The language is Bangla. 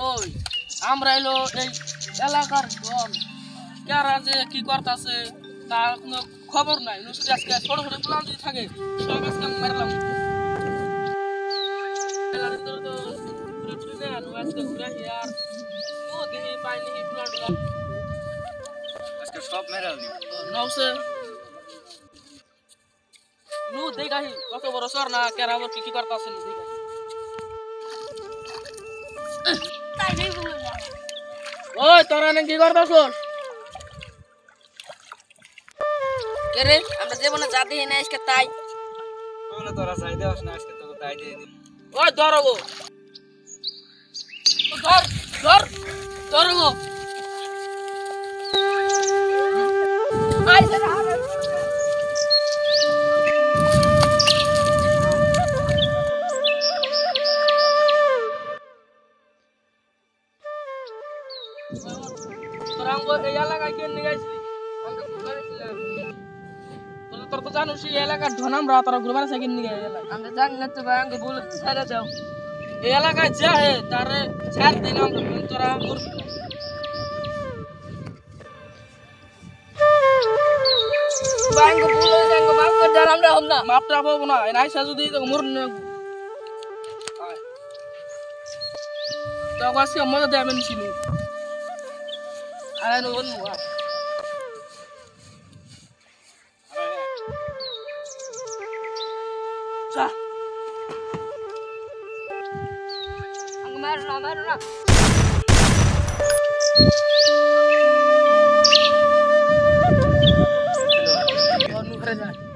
ওই আমরা এলো এই এলাকার জন কারা যে কি করতেছে তার কোনো খবর নাই নুসুদি আজকে ছোট ছোট প্লান যদি থাকে সব আজকে মারলাম এলাকার ভিতরে তো ঘুরে না আজকে ঘুরে আর ও দেখি পাইনি প্লান আজকে সব মেরালি নৌসে নু দেখাহি কত বড় সর না কেরা আবার কি কি করতেছে নু দেখাহি তাই নেই বলে না ওই তোরা না কি করতেছস কে রে আমরা জীবনে যা দেখি না আজকে তাই বলে তোরা চাই দেওয়াস না আজকে তোকে তাই দিয়ে দিন ওই ধরো গো ধর ধর ধরো গো আই সে হারে তোরা আমাকে এই এলাকায় কে নিয়ে গেছিলি আমরা ঘুরবার ছিলাম তোর তো জানোস এই এলাকার ধনামরা তোরা ঘুরবার আছে কিন নিয়ে এলাকা আমরা জানি না তো ভাই আমাকে বলে ছেড়ে দাও এই এলাকায় যা হে তারে ছাড় দিন আমরা তোরা মরবি না ভাই আমাকে বলে আমাকে মাফ করে দাও আমরা হব না মাপটা পাবো না এই নাইসা যদি তোকে মর না তো আজকে মজা দেবেন ছিল আর নো বন্ধু চা আমাকে মারো না মারো না और नु घरे जा